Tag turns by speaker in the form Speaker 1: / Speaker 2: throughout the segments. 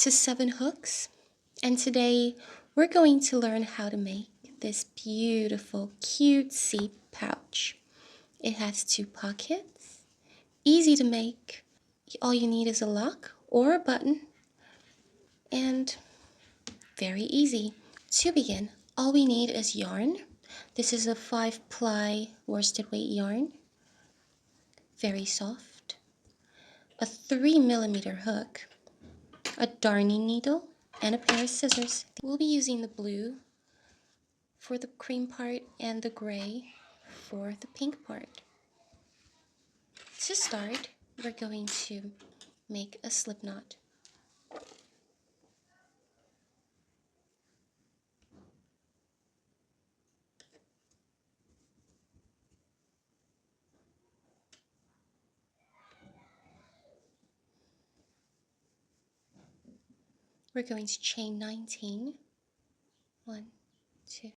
Speaker 1: to 7 hooks, and today we're going to learn how to make this beautiful cutesy pouch. It has 2 pockets, easy to make. All you need is a lock or a button, and very easy. To begin, all we need is yarn. This is a 5-ply worsted weight yarn, very soft, a 3mm hook, a darning needle, and a pair of scissors. We'll be using the blue for the cream part and the gray for the pink part. To start, we're going to make a slip knot. We're going to chain 19. 1, 2,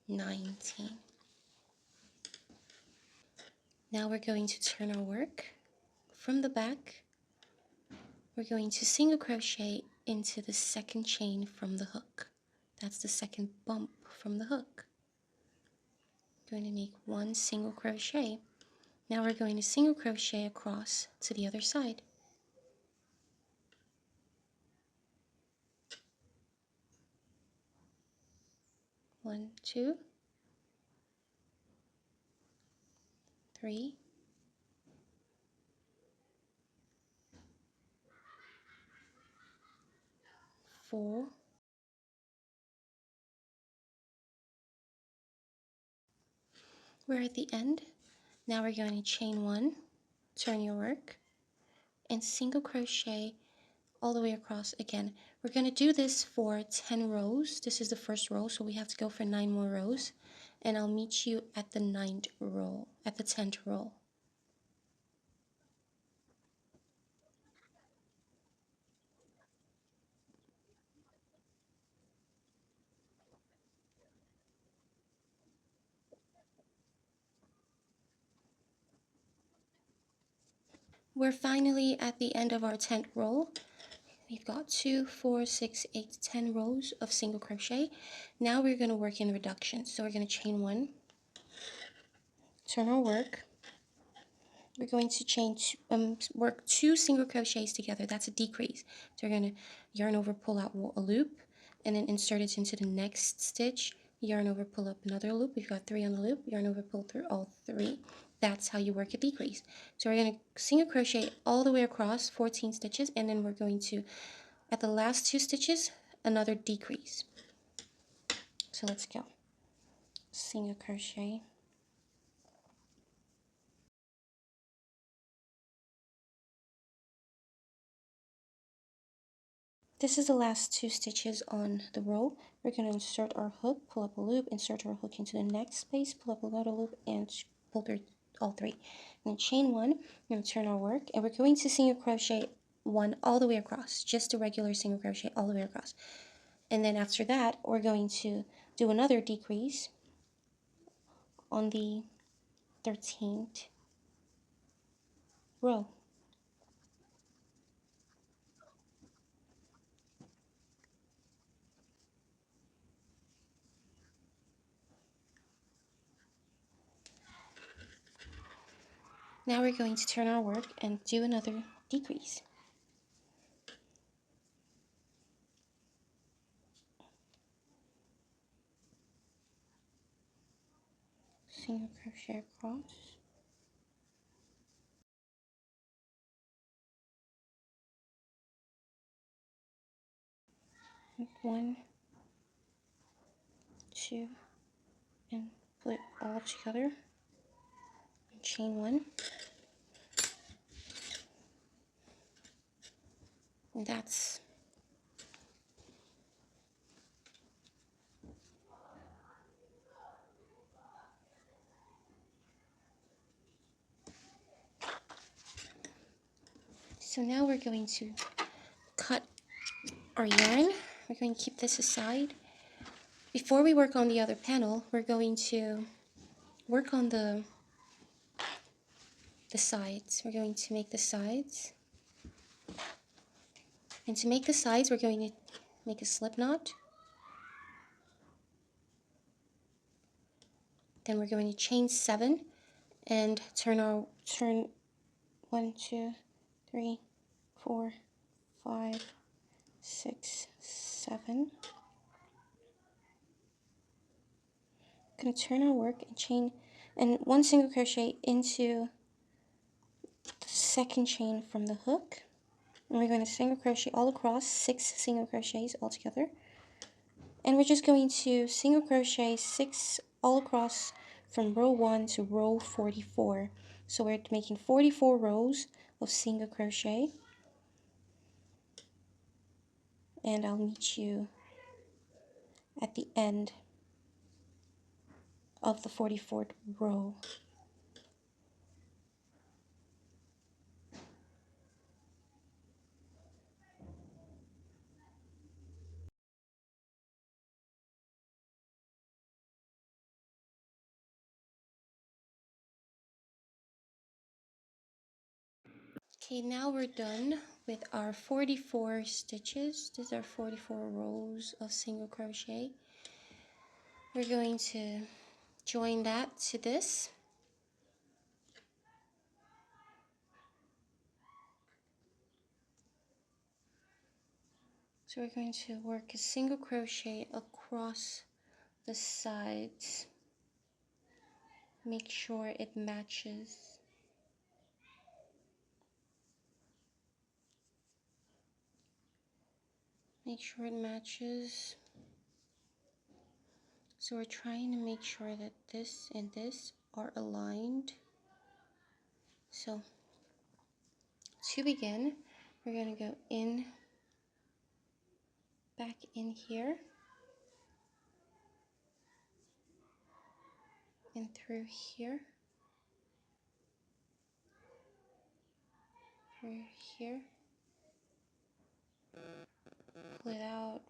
Speaker 1: 19. Now we're going to turn our work from the back. We're going to single crochet into the second chain from the hook. That's the second bump from the hook. Going to make 1 single crochet. Now we're going to single crochet across to the other side. 1, 2, 3, 4, we're at the end. Now we're going to chain 1, turn your work, and single crochet all the way across again. We're going to do this for 10 rows. This is the first row, so we have to go for 9 more rows. And I'll meet you at the 9th row, at the 10th row. We're finally at the end of our 10th row. We've got 2, 4, 6, 8, 10 rows of single crochet. Now we're going to work in reduction. So we're going to chain 1, turn our work. We're going to work 2 single crochets together. That's a decrease. So we're going to yarn over, pull out a loop, and then insert it into the next stitch. Yarn over, pull up another loop. We've got 3 on the loop. Yarn over, pull through all 3. That's how you work a decrease. So we're going to single crochet all the way across 14 stitches, and then we're going to, at the last 2 stitches, another decrease. So let's go. Single crochet. This is the last 2 stitches on the row. We're going to insert our hook, pull up a loop, insert our hook into the next space, pull up another loop, and pull through all 3. And then chain 1, we're going to turn our work, and we're going to single crochet 1 all the way across, just a regular single crochet all the way across. And then after that, we're going to do another decrease on the 13th row. Now we're going to turn our work and do another decrease. Single crochet across. 1, 2, and put it all together. And chain 1. And that's so now we're going to cut our yarn. We're going to keep this aside. Before we work on the other panel, we're going to work on the sides. We're going to make the sides. And to make the sides, we're going to make a slip knot. Then we're going to chain 7 and turn 1, 2, 3, 4, 5, 6, 7. Going to turn our work and chain and 1 single crochet into the second chain from the hook. And we're going to single crochet all across, 6 single crochets all together. And we're just going to single crochet 6 all across from row 1 to row 44. So we're making 44 rows of single crochet. And I'll meet you at the end of the 44th row. Okay, now we're done with our 44 stitches. These are 44 rows of single crochet. We're going to join that to this. So we're going to work a single crochet across the sides. Make sure it matches. Make sure it matches. So we're trying to make sure that this and this are aligned. So to begin, we're going to go in, back in here, and through here, through here, pull it out,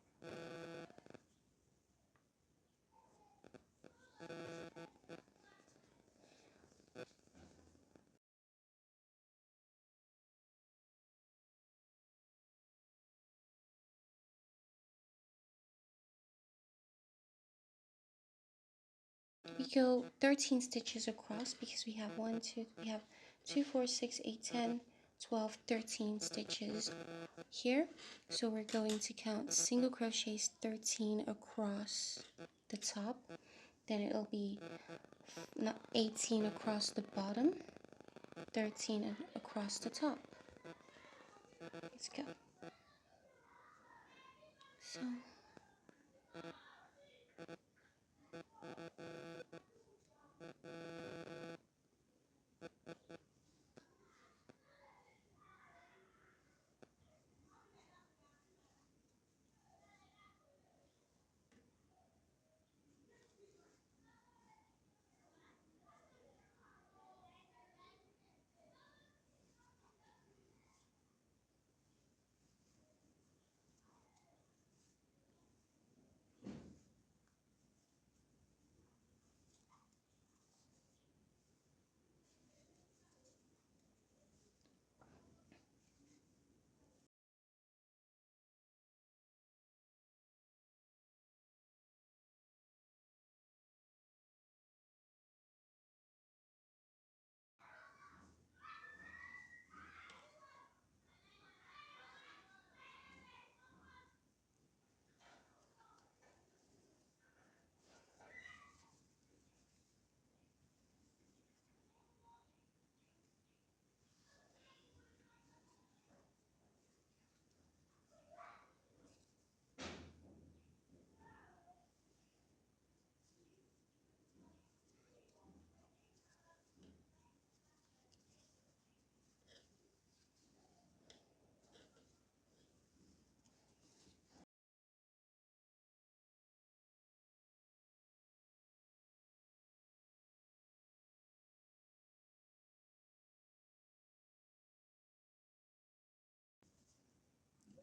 Speaker 1: we go 13 stitches across because we have 2, 4, 6, 8, 10, 12, 13 stitches here. So we're going to count single crochets 13 across the top. Then it'll be 18 across the bottom, 13 across the top. Let's go. So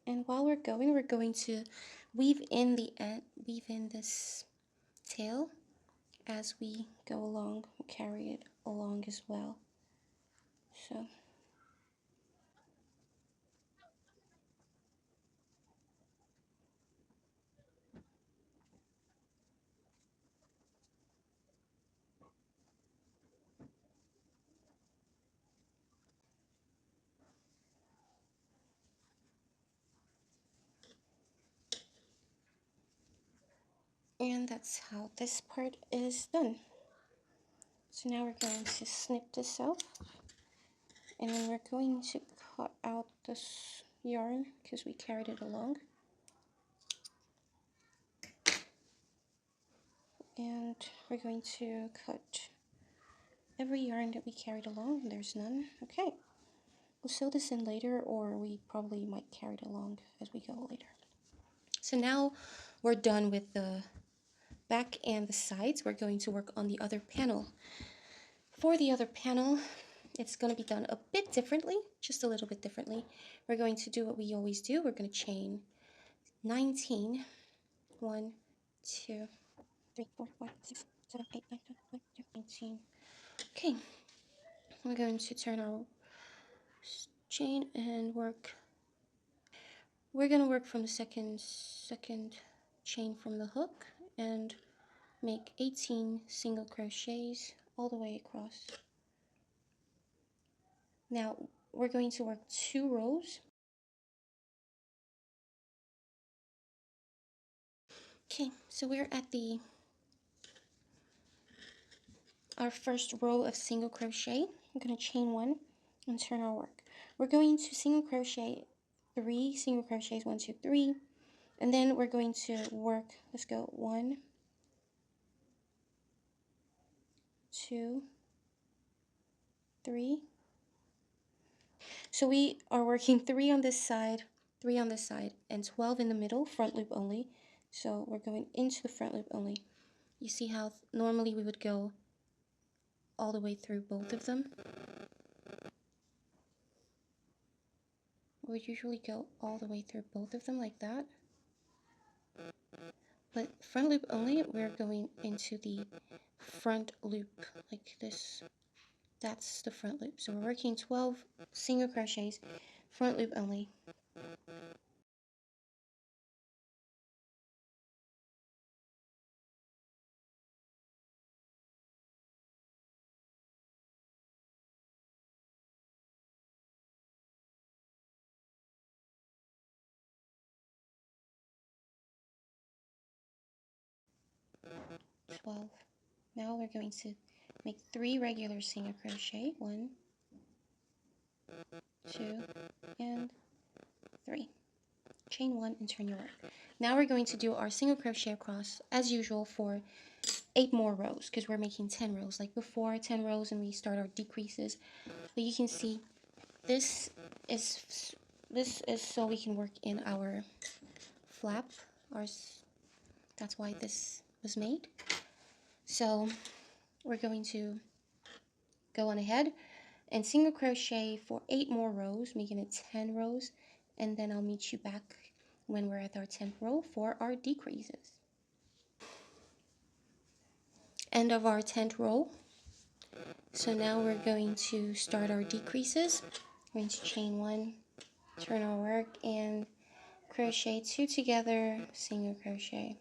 Speaker 1: and while we're going to weave in this tail as we go along, we carry it along as well. So and that's how this part is done. So now we're going to snip this off, and then we're going to cut out this yarn because we carried it along. And we're going to cut every yarn that we carried along. There's none. Okay. We'll sew this in later, or we probably might carry it along as we go later. So now we're done with the back and the sides. We're going to work on the other panel. For the other panel, it's going to be done a bit differently, just a little bit differently. We're going to do what we always do. We're going to chain 19. 1, 2, 3, 4, 5, 6, 7, 8, 9, 10, 11, 19. Okay, we're going to turn our chain and work. We're going to work from the second chain from the hook and make 18 single crochets all the way across. Now we're going to work 2 rows. Okay, so we're at our first row of single crochet. I'm going to chain 1 and turn our work. We're going to single crochet 3 single crochets, 1, 2, 3, and then we're going to work. Let's go 1, 2, 3. So we are working 3 on this side, 3 on this side, and 12 in the middle, front loop only. So we're going into the front loop only. You see how normally we would go all the way through both of them? We would usually go all the way through both of them like that. But front loop only, we're going into the front loop like this. That's the front loop. So we're working 12 single crochets, front loop only. Now we're going to make 3 regular single crochet. 1, 2, and 3. Chain 1 and turn your work. Now we're going to do our single crochet across as usual for 8 more rows because we're making 10 rows like before, 10 rows, and we start our decreases. But you can see this is so we can work in our flap. That's why this was made. So we're going to go on ahead and single crochet for 8 more rows, making it 10 rows, and then I'll meet you back when we're at our 10th row for our decreases. End of our 10th row. So now we're going to start our decreases. We're going to chain 1, turn our work, and crochet 2 together, single crochet.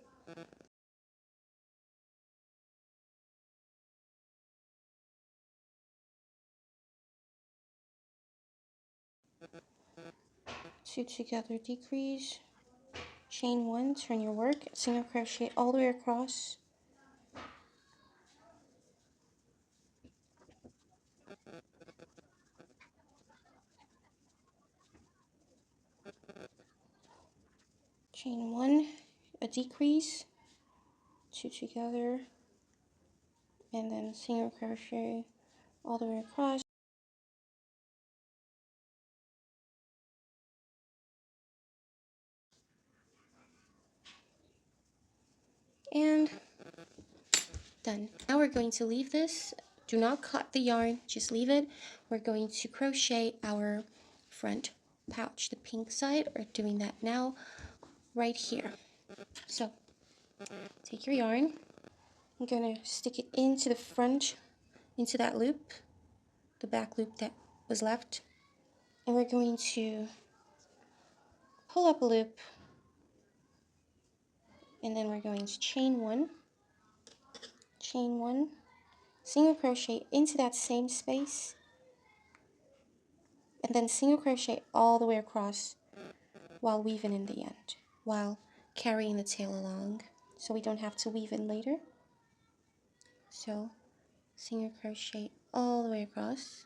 Speaker 1: Two together, decrease, chain 1, turn your work, single crochet all the way across, chain 1, a decrease, 2 together, and then single crochet all the way across. And done. Now we're going to leave this. Do not cut the yarn, just leave it. We're going to crochet our front pouch, the pink side. We're doing that now right here. So take your yarn I'm gonna stick it into the front, into that loop, the back loop that was left, and we're going to pull up a loop, and then we're going to chain one, single crochet into that same space, and then single crochet all the way across while weaving in the end, while carrying the tail along, so we don't have to weave in later. So single crochet all the way across,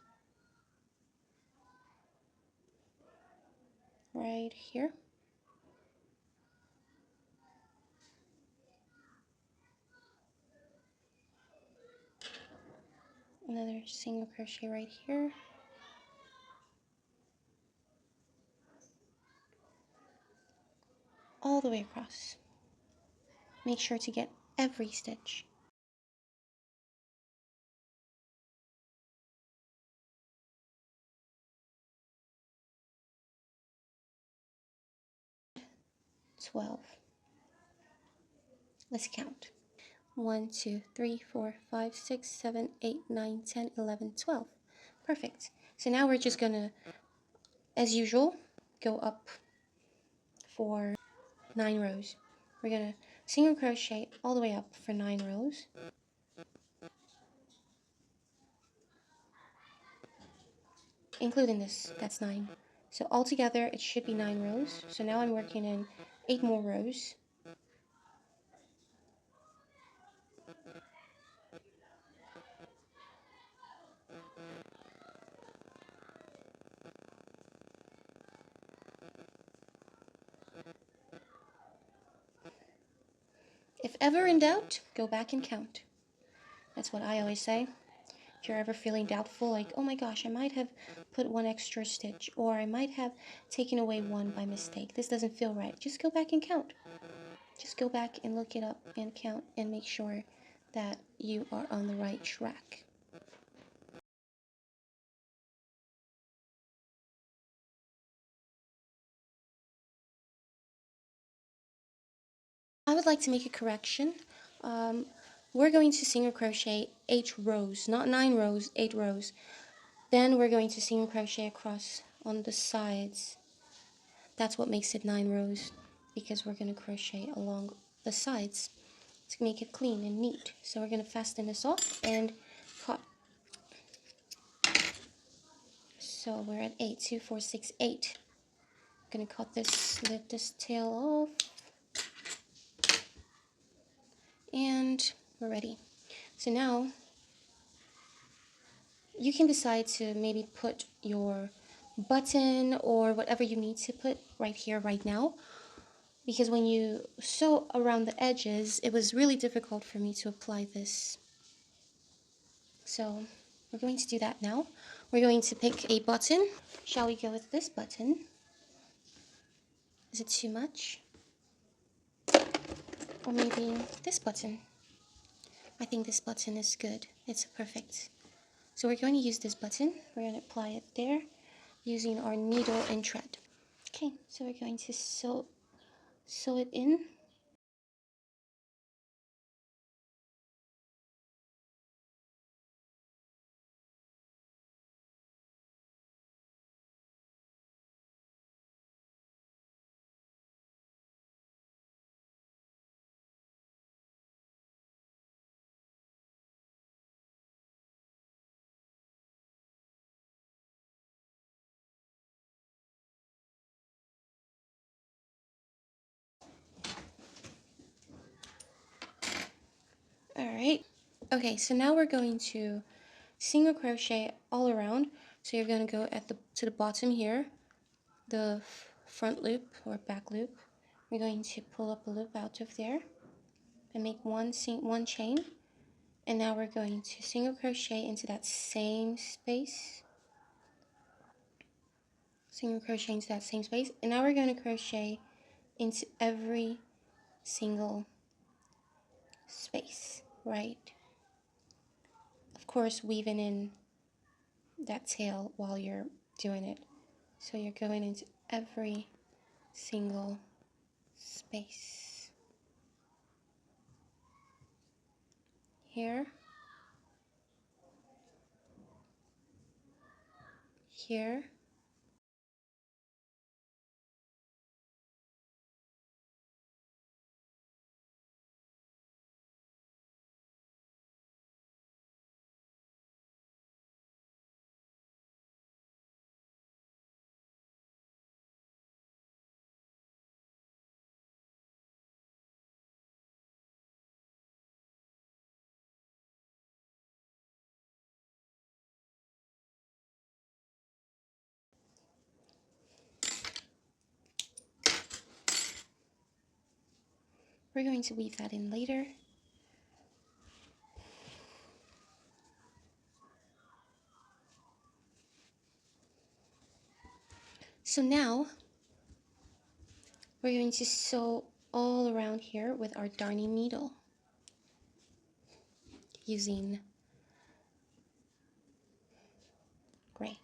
Speaker 1: right here. Another single crochet right here. All the way across. Make sure to get every stitch. $12. Let's count. 1, 2, 3, 4, 5, 6, 7, 8, 9, 10, 11, 12. Perfect. So now we're just gonna, as usual, go up for 9 rows. We're gonna single crochet all the way up for 9 rows. Including this, that's 9. So altogether it should be 9 rows. So now I'm working in 8 more rows. If ever in doubt, go back and count. That's what I always say. If you're ever feeling doubtful, like, oh my gosh, I might have put 1 extra stitch, or I might have taken away 1 by mistake. This doesn't feel right. Just go back and count. Just go back and look it up and count and make sure that you are on the right track. I would like to make a correction. We're going to single crochet 8 rows, not 9 rows, 8 rows. Then we're going to single crochet across on the sides. That's what makes it 9 rows, because we're going to crochet along the sides to make it clean and neat. So we're going to fasten this off and cut. So we're at 8, 2, 4, 6, 8. I'm going to cut this, lift this tail off, and we're ready. So now you can decide to maybe put your button or whatever you need to put right here, right now. Because when you sew around the edges, it was really difficult for me to apply this. So we're going to do that now. We're going to pick a button. Shall we go with this button? Is it too much? Or maybe this button? I think this button is good. It's perfect. So we're going to use this button. We're going to apply it there using our needle and thread. Okay, so we're going to sew it in. Alright, okay, so now we're going to single crochet all around. So you're going to go to the bottom here, the front loop or back loop. We're going to pull up a loop out of there and make one chain. And now we're going to single crochet into that same space. Single crochet into that same space. And now we're going to crochet into every single space, right? Of course, weaving in that tail while you're doing it. So you're going into every single space. here, here, we're going to weave that in later. So now we're going to sew all around here with our darning needle using gray.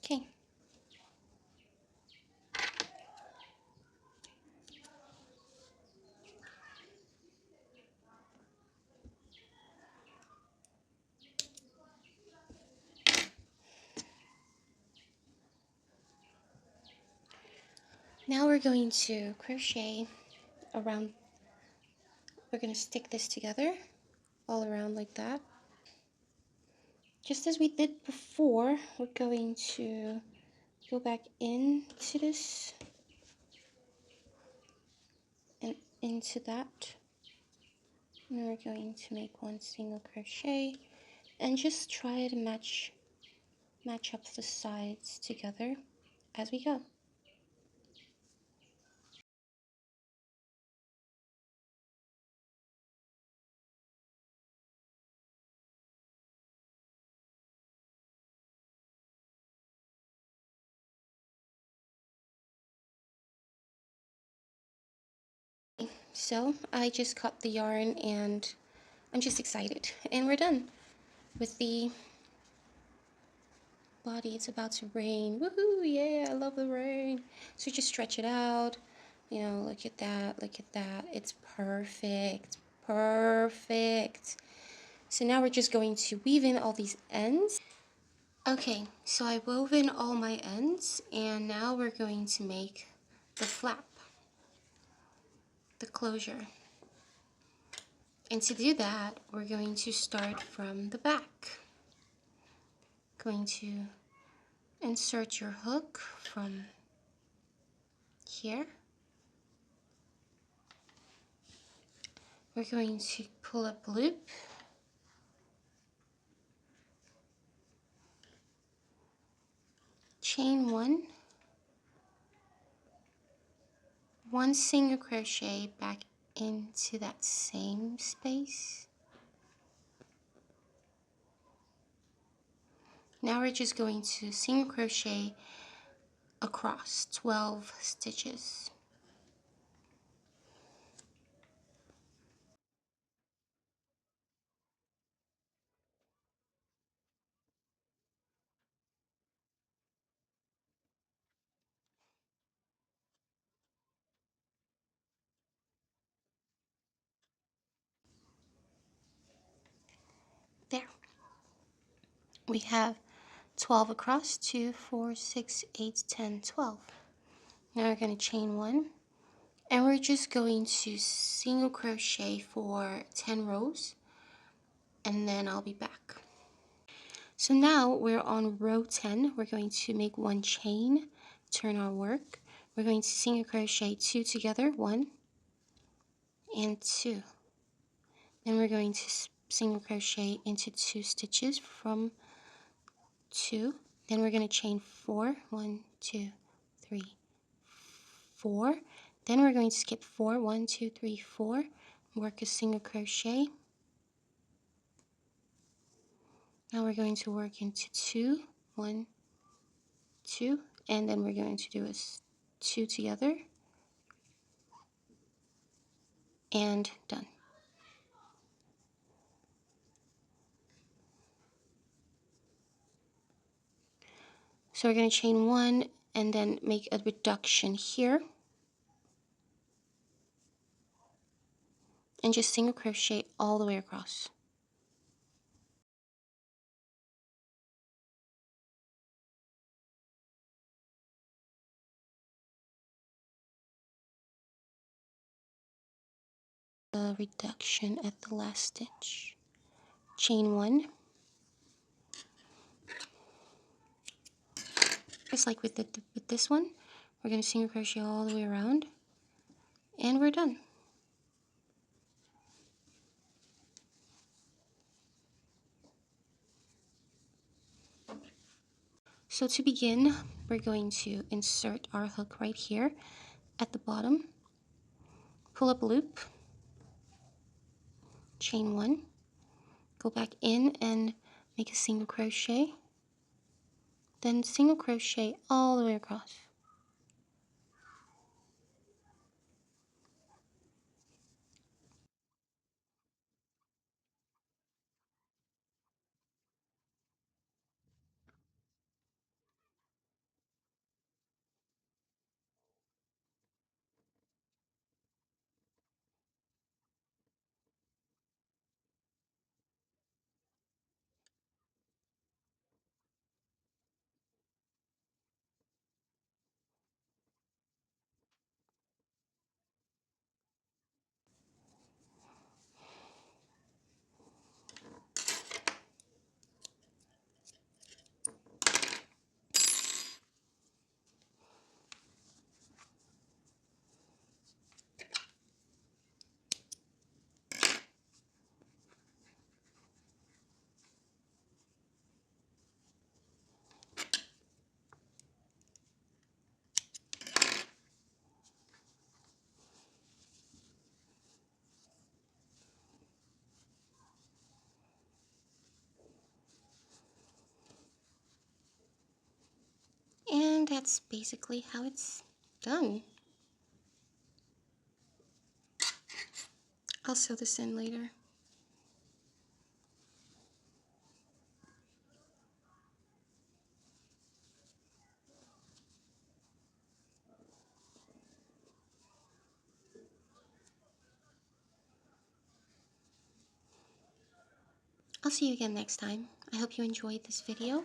Speaker 1: Okay. Now we're going to crochet around, we're going to stick this together all around like that. Just as we did before, we're going to go back into this and into that. And we're going to make one single crochet and just try to match up the sides together as we go. So I just cut the yarn and I'm just excited. And we're done with the body. It's about to rain. Woohoo! Yeah, I love the rain. So just stretch it out. You know, look at that. Look at that. It's perfect. Perfect. So now we're just going to weave in all these ends. Okay, so I wove in all my ends and now we're going to make the flap, the closure. And to do that, we're going to start from the back. Going to insert your hook from here. We're going to pull up a loop. Chain one single crochet back into that same space. Now we're just going to single crochet across 12 stitches. we have 12 across, 2, 4, 6, 8, 10, 12. Now we're going to chain 1, and we're just going to single crochet for 10 rows, and then I'll be back. So now we're on row 10. We're going to make 1 chain, turn our work. We're going to single crochet 2 together, 1 and 2. Then we're going to single crochet into 2 stitches from 2. Then we're going to chain 4, 1, 2, 3, 4. Then we're going to skip 4, 1, 2, 3, 4. Work a single crochet. Now we're going to work into 2, 1, 2, and then we're going to do a 2 together, and done. So we're going to chain 1 and then make a reduction here, and just single crochet all the way across. A reduction at the last stitch. Chain 1. Just like with this one, we're going to single crochet all the way around, and we're done. So to begin, we're going to insert our hook right here at the bottom, pull up a loop, chain 1, go back in and make a single crochet, then single crochet all the way across. And that's basically how it's done. I'll sew this in later. I'll see you again next time. I hope you enjoyed this video.